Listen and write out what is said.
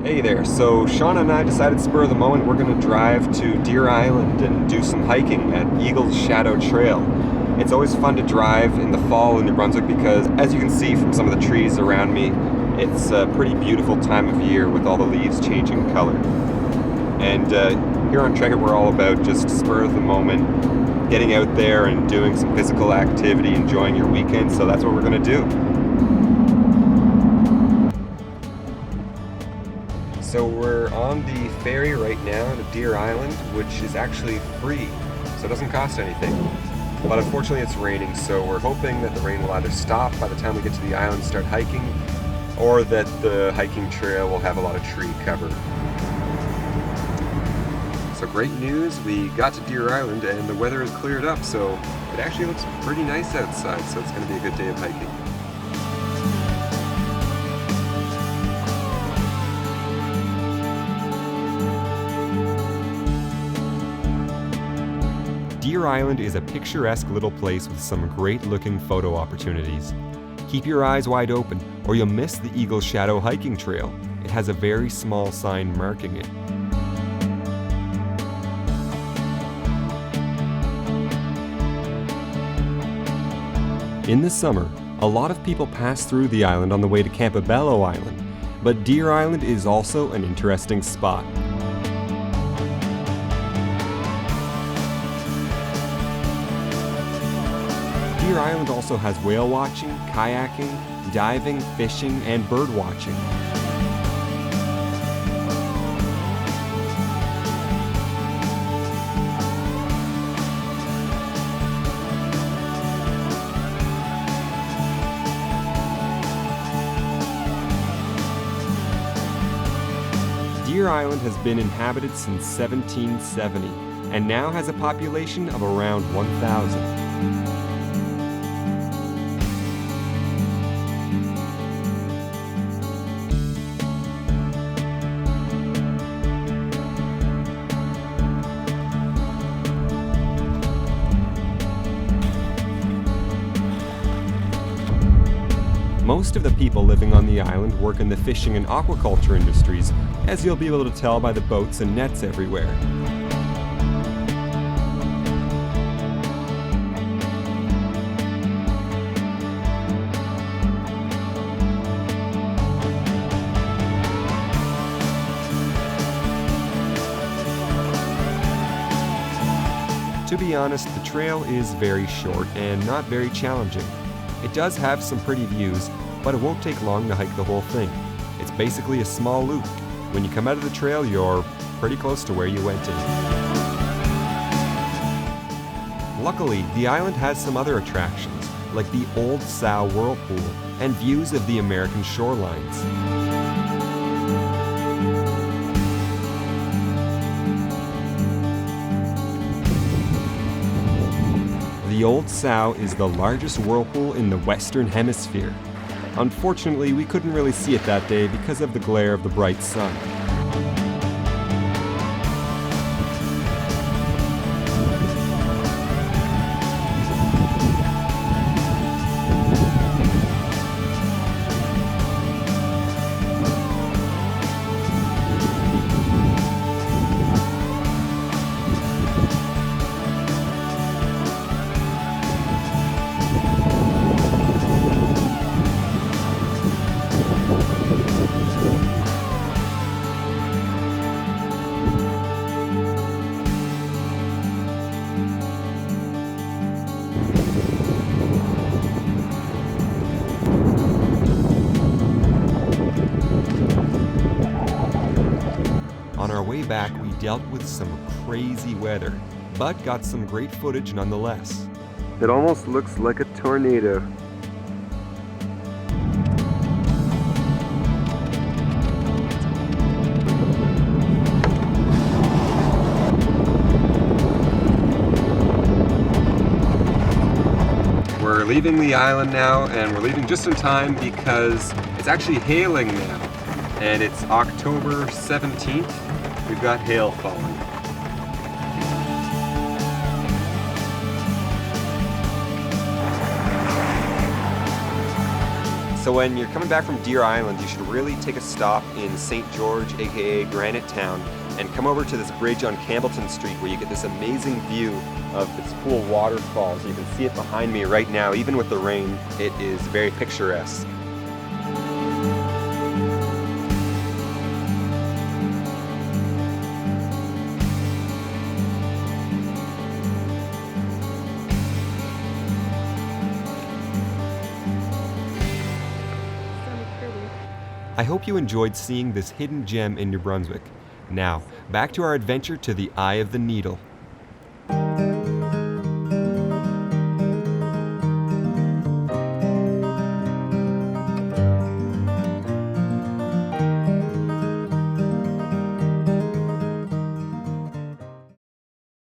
Hey there, so Shauna and I decided spur of the moment we're going to drive to Deer Island and do some hiking at Eagle's Shadow Trail. It's always fun to drive in the fall in New Brunswick because, as you can see from some of the trees around me, it's a pretty beautiful time of year with all the leaves changing color. And here on Trekkit we're all about just spur of the moment, getting out there and doing some physical activity, enjoying your weekend, so that's what we're going to do. So we're on the ferry right now to Deer Island, which is actually free, so it doesn't cost anything. But unfortunately it's raining, so we're hoping that the rain will either stop by the time we get to the island and start hiking, or that the hiking trail will have a lot of tree cover. So great news, we got to Deer Island and the weather has cleared up, so it actually looks pretty nice outside, so it's going to be a good day of hiking. Deer Island is a picturesque little place with some great-looking photo opportunities. Keep your eyes wide open, or you'll miss the Eagle's Shadow hiking trail. It has a very small sign marking it. In the summer, a lot of people pass through the island on the way to Campobello Island, but Deer Island is also an interesting spot. Deer Island also has whale watching, kayaking, diving, fishing, and bird watching. Deer Island has been inhabited since 1770 and now has a population of around 1,000. Most of the people living on the island work in the fishing and aquaculture industries, as you'll be able to tell by the boats and nets everywhere. To be honest, the trail is very short and not very challenging. It does have some pretty views, but it won't take long to hike the whole thing. It's basically a small loop. When you come out of the trail, you're pretty close to where you went in. Luckily, the island has some other attractions, like the Old Sow Whirlpool and views of the American shorelines. The Old Sow is the largest whirlpool in the Western Hemisphere. Unfortunately, we couldn't really see it that day because of the glare of the bright sun. On our way back, we dealt with some crazy weather, but got some great footage nonetheless. It almost looks like a tornado. We're leaving the island now, and we're leaving just in time because it's actually hailing now. And it's October 17th. We've got hail falling. So when you're coming back from Deer Island, you should really take a stop in St. George, aka Granite Town, and come over to this bridge on Campbellton Street where you get this amazing view of this cool waterfall. So you can see it behind me right now. Even with the rain, it is very picturesque. I hope you enjoyed seeing this hidden gem in New Brunswick. Now, back to our adventure to the Eye of the Needle.